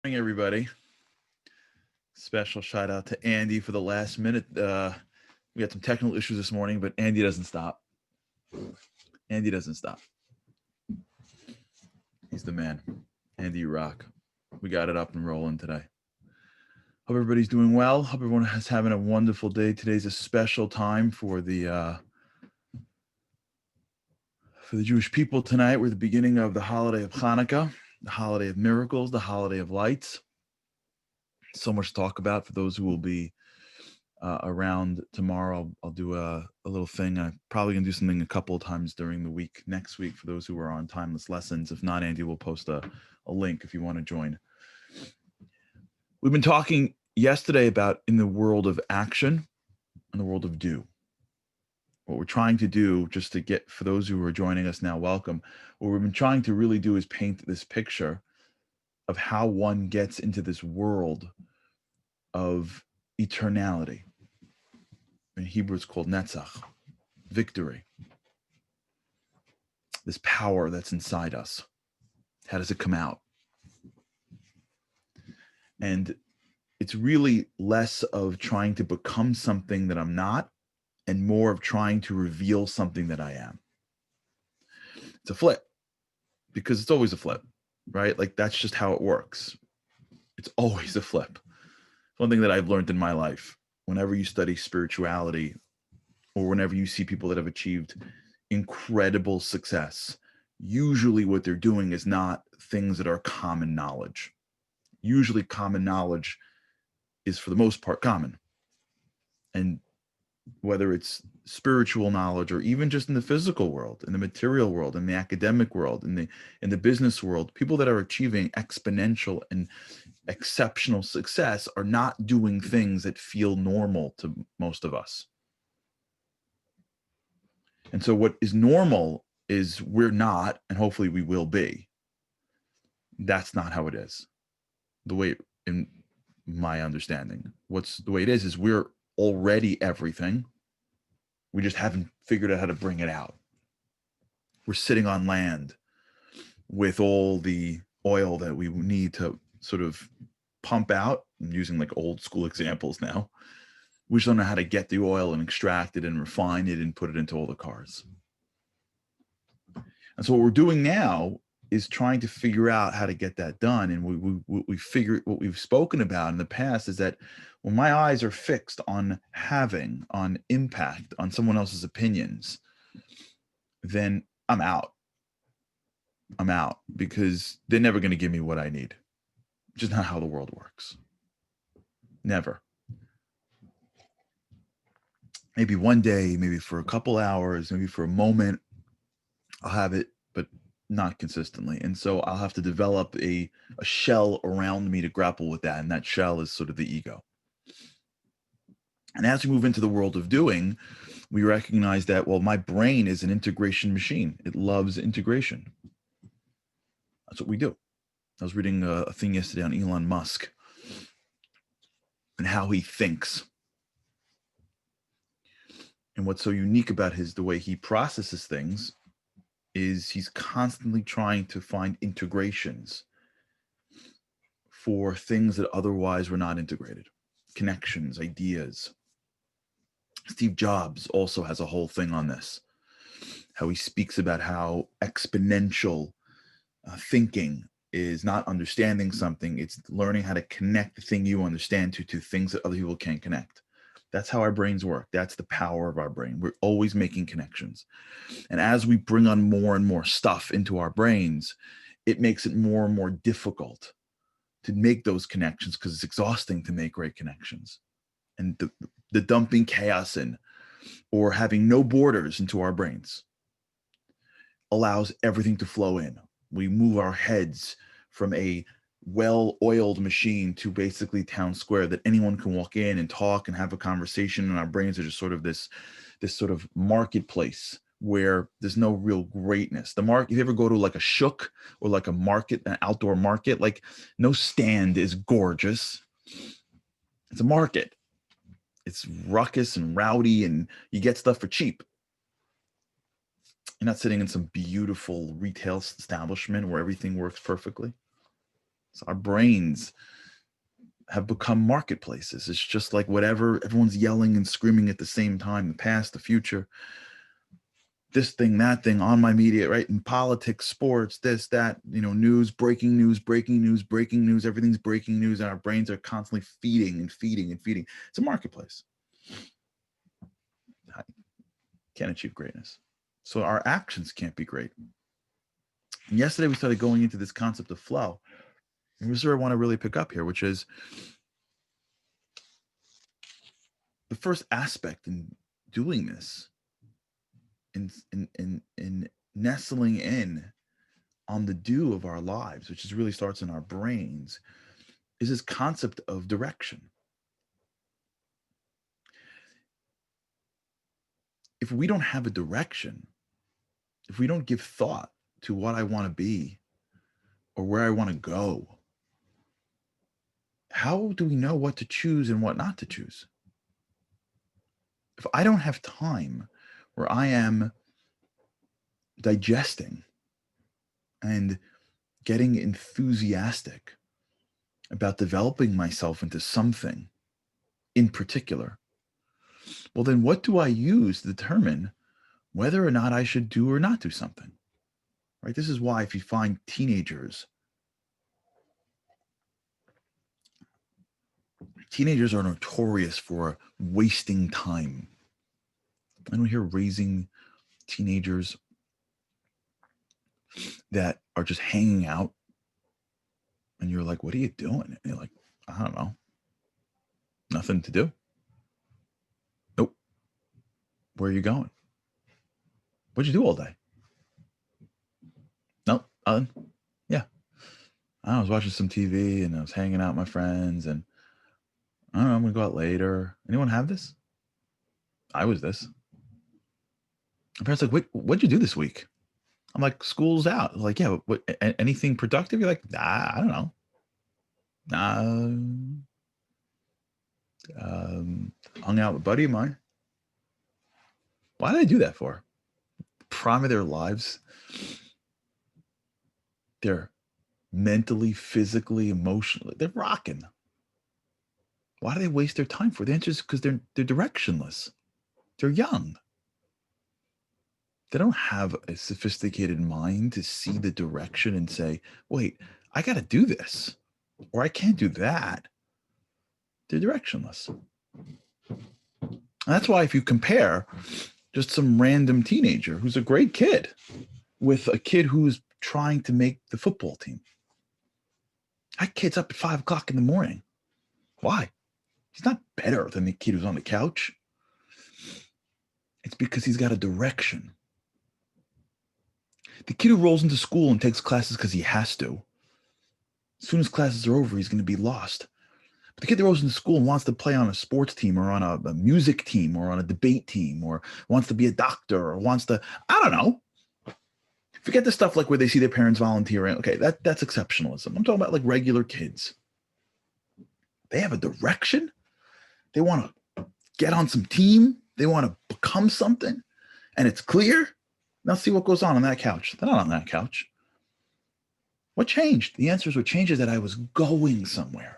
Morning, everybody. Special shout out to Andy for the last minute. We had some technical issues this morning, but Andy doesn't stop. Andy doesn't stop. He's the man. Andy, you rock. We got it up and rolling today. Hope everybody's doing well. Hope everyone is having a wonderful day. Today's a special time for the Jewish people tonight. We're the beginning of the holiday of Hanukkah, the holiday of miracles, the holiday of lights. So much to talk about for those who will be around tomorrow. I'll do a little thing. I'm probably going to do something a couple of times during the week, next week, for those who are on timeless lessons. If not, Andy will post a link if you want to join. We've been talking yesterday about in the world of action and the world of do. What we're trying to do, just to get, for those who are joining us now, welcome. What we've been trying to really do is paint this picture of how one gets into this world of eternality. In Hebrew, it's called netzach, victory. This power that's inside us. How does it come out? And it's really less of trying to become something that I'm not and more of trying to reveal something that I am. It's a flip because it's always a flip, right? Like that's just how it works. It's always a flip. One thing that I've learned in my life, whenever you study spirituality or whenever you see people that have achieved incredible success, usually what they're doing is not things that are common knowledge. Usually common knowledge is for the most part common. And whether it's spiritual knowledge or even just in the physical world, in the material world, in the academic world, in the business world, people that are achieving exponential and exceptional success are not doing things that feel normal to most of us. And so what is normal is we're not, and hopefully we will be. That's not how it is. The way, in my understanding, what's the way it is we're already everything. We just haven't figured out how to bring it out. We're sitting on land with all the oil that we need to sort of pump out. I'm using like old school examples now. We just don't know how to get the oil and extract it and refine it and put it into all the cars. And so what we're doing now is trying to figure out how to get that done. And we figure what we've spoken about in the past is that when my eyes are fixed on having, on impact, on someone else's opinions, then I'm out. I'm out because they're never going to give me what I need. Just not how the world works. Never. Maybe one day, maybe for a couple hours, maybe for a moment, I'll have it, but not consistently. And so I'll have to develop a shell around me to grapple with that. And that shell is sort of the ego. And as we move into the world of doing, we recognize that, well, my brain is an integration machine. It loves integration. That's what we do. I was reading a thing yesterday on Elon Musk and how he thinks. And what's so unique about the way he processes things is he's constantly trying to find integrations for things that otherwise were not integrated, connections, ideas. Steve Jobs also has a whole thing on this, how he speaks about how exponential thinking is not understanding something, it's learning how to connect the thing you understand to things that other people can't connect. That's how our brains work. That's the power of our brain. We're always making connections. And as we bring on more and more stuff into our brains, it makes it more and more difficult to make those connections because it's exhausting to make great connections. And the dumping chaos in or having no borders into our brains allows everything to flow in. We move our heads from a well-oiled machine to basically town square that anyone can walk in and talk and have a conversation, and our brains are just sort of this sort of marketplace where there's no real greatness. The market, if you ever go to like a shuk or like a market, an outdoor market, like no stand is gorgeous. It's a market. It's ruckus and rowdy and you get stuff for cheap. You're not sitting in some beautiful retail establishment where everything works perfectly. So our brains have become marketplaces. It's just like whatever, everyone's yelling and screaming at the same time, the past, the future, this thing, that thing on my media, right? In politics, sports, this, that, news, breaking news, breaking news, breaking news, everything's breaking news. And our brains are constantly feeding and feeding and feeding. It's a marketplace. Can't achieve greatness. So our actions can't be great. And yesterday we started going into this concept of flow. And this is where I want to really pick up here, which is the first aspect in doing this, in nestling in on the dew of our lives, which is really starts in our brains, is this concept of direction. If we don't have a direction, if we don't give thought to what I want to be or where I want to go, how do we know what to choose and what not to choose? If I don't have time where I am digesting and getting enthusiastic about developing myself into something in particular, well, then what do I use to determine whether or not I should do or not do something? Right? This is why if you find teenagers are notorious for wasting time. I don't hear raising teenagers that are just hanging out and you're like, what are you doing? And you're like, I don't know. Nothing to do. Nope. Where are you going? What'd you do all day? Nope. Yeah. I was watching some TV and I was hanging out with my friends and I don't know, I'm going to go out later. Anyone have this? I was this. My parents like, what'd you do this week? I'm like, school's out. Like, yeah, what, anything productive? You're like, nah, I don't know. Hung out with a buddy of mine. Why did I do that for? Prime of their lives. They're mentally, physically, emotionally, they're rocking. Why do they waste their time for? The answer is because they're directionless. They're young. They don't have a sophisticated mind to see the direction and say, wait, I got to do this or I can't do that. They're directionless. And that's why if you compare just some random teenager who's a great kid with a kid who's trying to make the football team, that kid's up at 5 o'clock in the morning. Why? He's not better than the kid who's on the couch. It's because he's got a direction. The kid who rolls into school and takes classes because he has to, as soon as classes are over, he's going to be lost. But the kid that rolls into school and wants to play on a sports team or on a music team or on a debate team or wants to be a doctor or wants to, I don't know. Forget the stuff like where they see their parents volunteering. Okay, that's exceptionalism. I'm talking about like regular kids. They have a direction. They want to get on some team. They want to become something. And it's clear. Now see what goes on that couch. They're not on that couch. What changed? The answer is what changed is that I was going somewhere.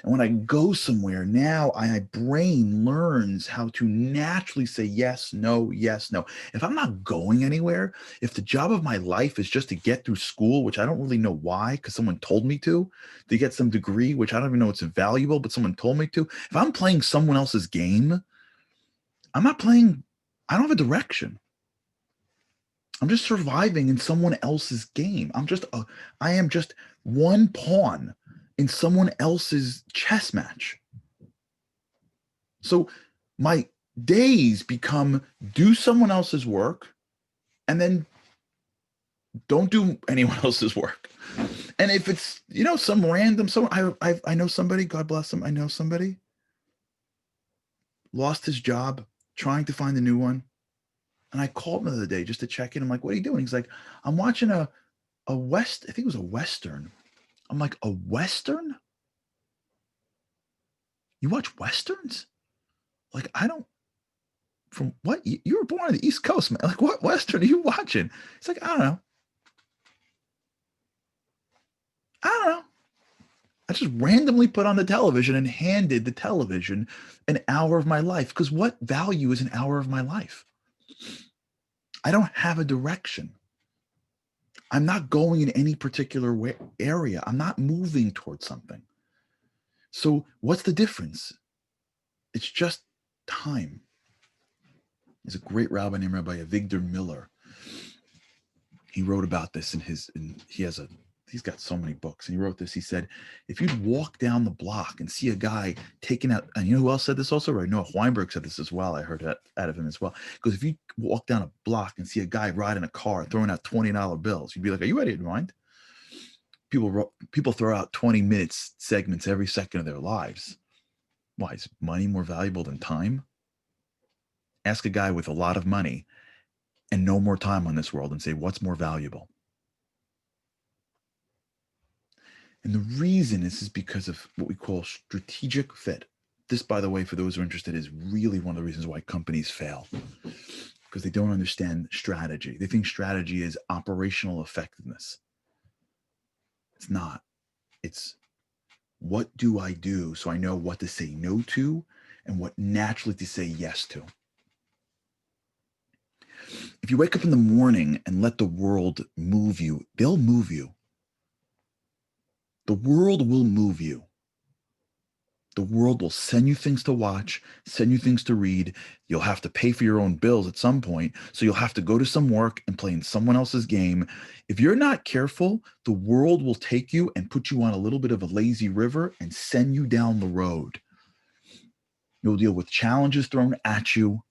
And when I go somewhere, now my brain learns how to naturally say yes, no, yes, no. If I'm not going anywhere, if the job of my life is just to get through school, which I don't really know why, because someone told me to get some degree, which I don't even know it's valuable, but someone told me to. If I'm playing someone else's game, I'm not playing, I don't have a direction. I'm just surviving in someone else's game. I am just one pawn in someone else's chess match. So my days become do someone else's work and then don't do anyone else's work. And if it's, some random, I know somebody, God bless them. I know somebody lost his job trying to find a new one. And I called him the other day just to check in. I'm like, what are you doing? He's like, I'm watching I think it was a Western. I'm like, a Western? You watch Westerns? Like, I don't, from what? You were born on the East Coast, man. Like, what Western are you watching? It's like, I don't know. I don't know. I just randomly put on the television and handed the television an hour of my life. Because what value is an hour of my life? I don't have a direction. I'm not going in any particular area. I'm not moving towards something. So what's the difference? It's just time. There's a great rabbi named Rabbi Avigdor Miller. He wrote about this he's got so many books, and he wrote this. He said, if you'd walk down the block and see a guy taking out, and you know who else said this also? Right? Noah Weinberg said this as well. I heard that out of him as well. Because if you walk down a block and see a guy riding a car throwing out $20 bills, you'd be like, are you ready to unwind? People throw out 20-minute segments every second of their lives. Why? Is money more valuable than time? Ask a guy with a lot of money and no more time on this world and say, what's more valuable? And the reason is because of what we call strategic fit. This, by the way, for those who are interested, is really one of the reasons why companies fail, because they don't understand strategy. They think strategy is operational effectiveness. It's not. It's what do I do so I know what to say no to and what naturally to say yes to. If you wake up in the morning and let the world move you, they'll move you. The world will move you. The world will send you things to watch, send you things to read. You'll have to pay for your own bills at some point. So you'll have to go to some work and play in someone else's game. If you're not careful, the world will take you and put you on a little bit of a lazy river and send you down the road. You'll deal with challenges thrown at you.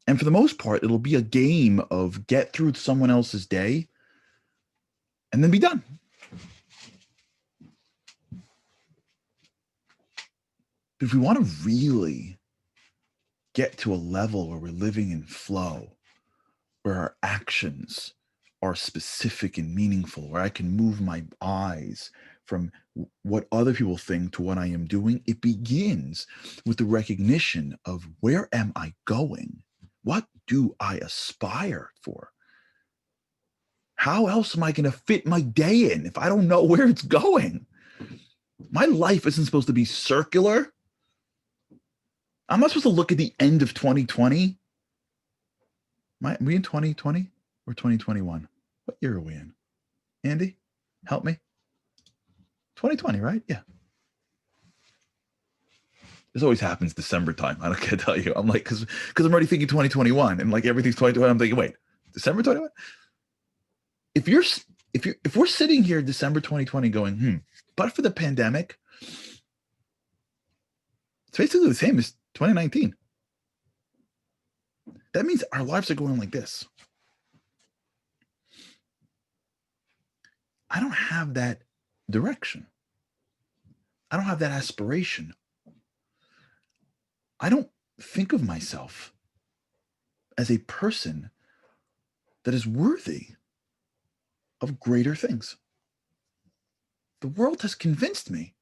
And for the most part, it'll be a game of get through someone else's day and then be done. But if we want to really get to a level where we're living in flow, where our actions are specific and meaningful, where I can move my eyes from what other people think to what I am doing, it begins with the recognition of where am I going? What do I aspire for? How else am I going to fit my day in if I don't know where it's going? My life isn't supposed to be circular. I'm not supposed to look at the end of 2020. Are we in 2020 or 2021? What year are we in? Andy, help me. 2020, right? Yeah. This always happens December time. I can't tell you. I'm like, because I'm already thinking 2021 and like everything's 2021. I'm thinking, wait, December 21? If we're sitting here December 2020 going, but for the pandemic, it's basically the same as 2019. That means our lives are going like this. I don't have that direction. I don't have that aspiration. I don't think of myself as a person that is worthy of greater things. The world has convinced me,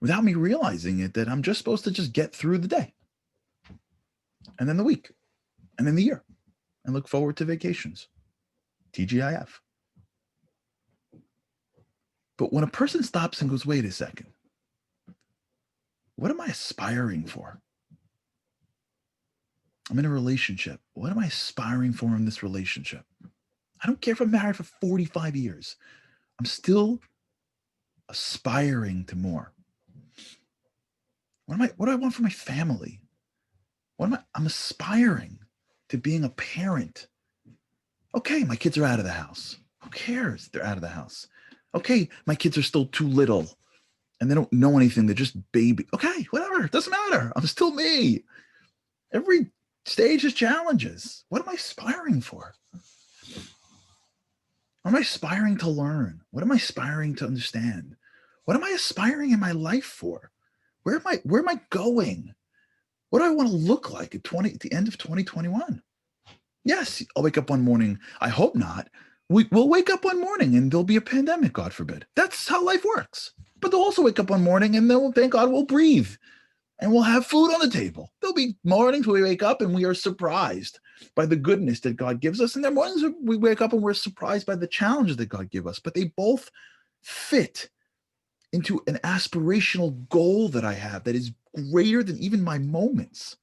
without me realizing it, that I'm just supposed to just get through the day, and then the week, and then the year, and look forward to vacations. TGIF. But when a person stops and goes, wait a second, what am I aspiring for? I'm in a relationship. What am I aspiring for in this relationship? I don't care if I'm married for 45 years. I'm still aspiring to more. What do I want for my family? I'm aspiring to being a parent. Okay, my kids are out of the house. Who cares? They're out of the house. Okay, my kids are still too little and they don't know anything. They're just baby. Okay, whatever. It doesn't matter. I'm still me. Every stage has challenges. What am I aspiring for? What am I aspiring to learn? What am I aspiring to understand? What am I aspiring in my life for? Where am I going? What do I want to look like at the end of 2021? Yes, I'll wake up one morning. I hope not. We'll wake up one morning and there'll be a pandemic, God forbid. That's how life works. But they'll also wake up one morning and they'll, thank God, we'll breathe and we'll have food on the table. There'll be mornings where we wake up and we are surprised by the goodness that God gives us. And there are mornings where we wake up and we're surprised by the challenges that God gives us. But they both fit into an aspirational goal that I have that is greater than even my moments,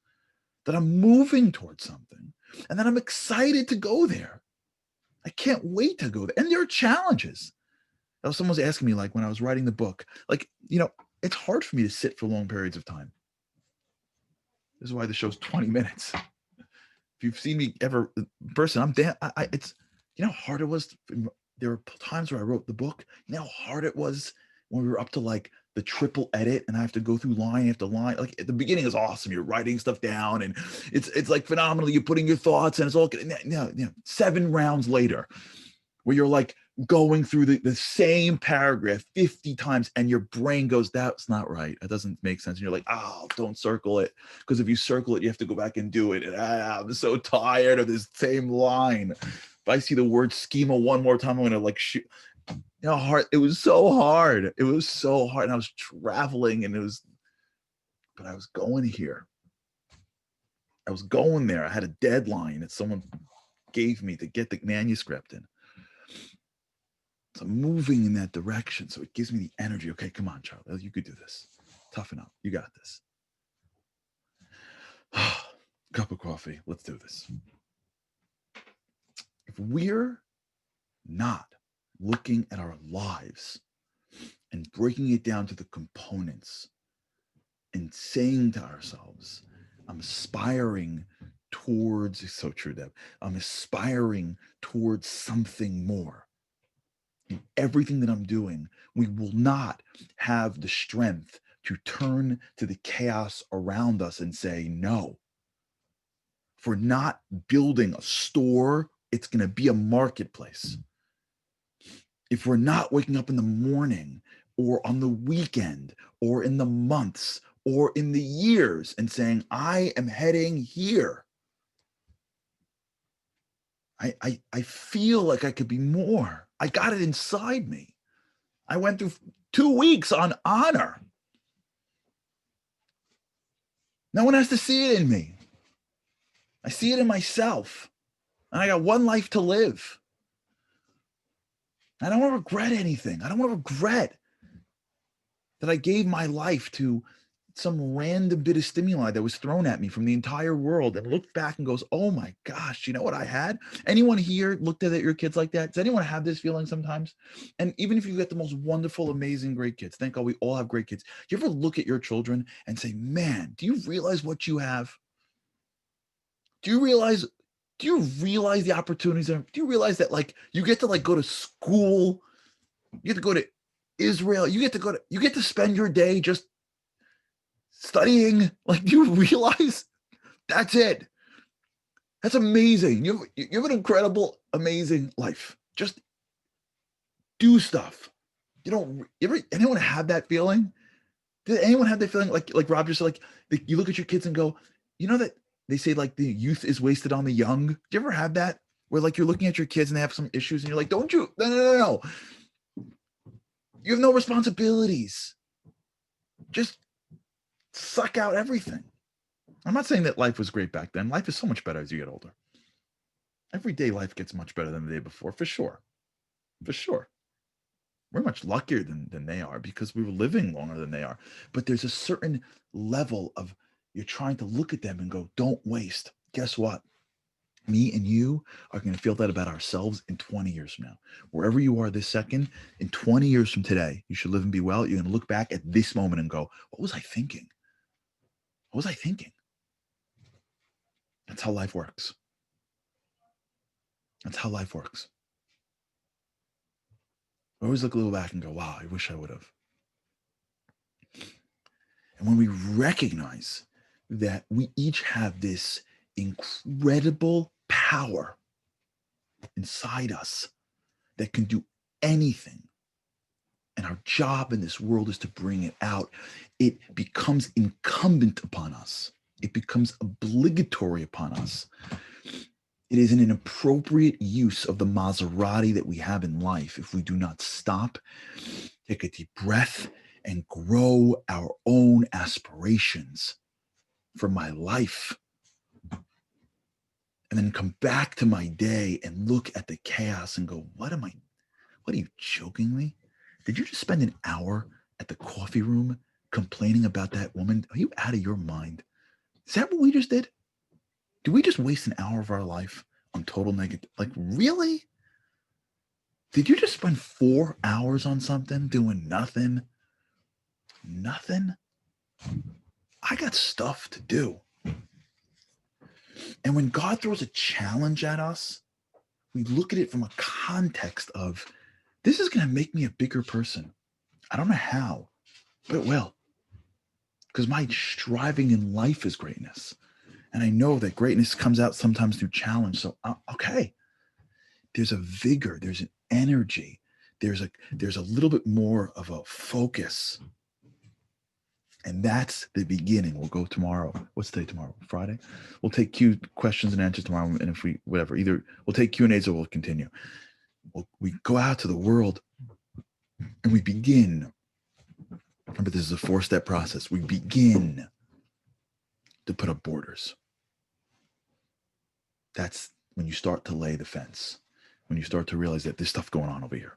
that I'm moving towards something, and that I'm excited to go there. I can't wait to go there. And there are challenges. Someone was asking me, like, when I was writing the book, like, it's hard for me to sit for long periods of time. This is why the show's 20 minutes. If you've seen me ever in person, I'm damn. It's how hard it was. There were times where I wrote the book. You know how hard it was when we were up to like the triple edit, and I have to go through line after line. Like at the beginning is awesome. You're writing stuff down, and it's like phenomenal. You're putting your thoughts, and it's all 7 rounds later, where you're like going through the same paragraph 50 times, and your brain goes, that's not right. That doesn't make sense. And you're like, oh, don't circle it. Because if you circle it, you have to go back and do it. And I'm so tired of this same line. If I see the word schema one more time, I'm going to like shoot. Hard. It was so hard. It was so hard. And I was traveling, but I was going here. I was going there. I had a deadline that someone gave me to get the manuscript in. So I'm moving in that direction. So it gives me the energy. Okay, come on, Charlie. You could do this. Toughen up. You got this. Cup of coffee. Let's do this. If we're not looking at our lives and breaking it down to the components and saying to ourselves, I'm aspiring towards, it's so true, Deb, I'm aspiring towards something more. In everything that I'm doing, we will not have the strength to turn to the chaos around us and say no. If we're not building a store, it's going to be a marketplace. If we're not waking up in the morning or on the weekend or in the months or in the years and saying, I am heading here. I feel like I could be more. I got it inside me. I went through 2 weeks on honor. No one has to see it in me. I see it in myself. And I got one life to live. I don't want to regret anything. I don't want to regret that I gave my life to some random bit of stimuli that was thrown at me from the entire world and looked back and goes, oh my gosh, you know what I had? Anyone here looked at your kids like that? Does anyone have this feeling sometimes? And even if you get the most wonderful, amazing, great kids, thank God we all have great kids. Do you ever look at your children and say, man, do you realize what you have? Do you realize the opportunities? Do you realize that like you get to like go to school, you get to go to Israel, you get to spend your day just studying? Like, do you realize that's it? That's amazing. You have an incredible, amazing life. Just do stuff. Anyone have that feeling? Did anyone have that feeling? Like Rob just like you look at your kids and go, you know that they say like the youth is wasted on the young. Do you ever have that? Where like you're looking at your kids and they have some issues and you're like, don't you? No. You have no responsibilities. Just suck out everything. I'm not saying that life was great back then. Life is so much better as you get older. Every day life gets much better than the day before, for sure. For sure. We're much luckier than they are because we were living longer than they are. But there's a certain level of you're trying to look at them and go, don't waste. Guess what? Me and you are going to feel that about ourselves in 20 years from now. Wherever you are this second, in 20 years from today, you should live and be well. You're going to look back at this moment and go, what was I thinking? What was I thinking? That's how life works. That's how life works. I always look a little back and go, wow, I wish I would have. And when we recognize that we each have this incredible power inside us that can do anything, and our job in this world is to bring it out, it becomes incumbent upon us. It becomes obligatory upon us. It is an inappropriate use of the Maserati that we have in life if we do not stop, take a deep breath, and grow our own aspirations for my life. And then come back to my day and look at the chaos and go, what are you joking me? Did you just spend an hour at the coffee room complaining about that woman? Are you out of your mind? Is that what we just did? Did we just waste an hour of our life on total negative? Like, really? Did you just spend 4 hours on something doing nothing? Nothing? I got stuff to do. And when God throws a challenge at us, we look at it from a context of, this is going to make me a bigger person. I don't know how, but it will. Because my striving in life is greatness. And I know that greatness comes out sometimes through challenge. So, okay, there's a vigor, there's an energy, there's a little bit more of a focus. And that's the beginning. We'll go tomorrow. What's the day tomorrow? Friday? We'll take questions and answers tomorrow. And if we, whatever, either we'll take Q&As or we'll continue. We go out to the world and we begin. Remember, this is a 4-step process. We begin to put up borders. That's when you start to lay the fence, when you start to realize that there's stuff going on over here.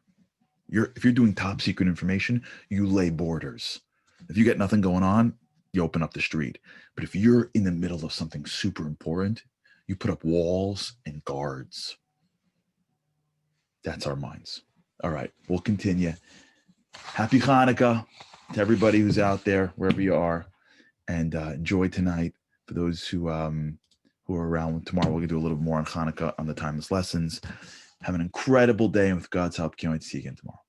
If you're doing top secret information, you lay borders. If you got nothing going on, you open up the street. But if you're in the middle of something super important, you put up walls and guards. That's our minds. All right, we'll continue. Happy Hanukkah to everybody who's out there, wherever you are, and enjoy tonight. For those who are around tomorrow, we're going to do a little more on Hanukkah on the timeless lessons. Have an incredible day, and with God's help, can't wait to see you again tomorrow.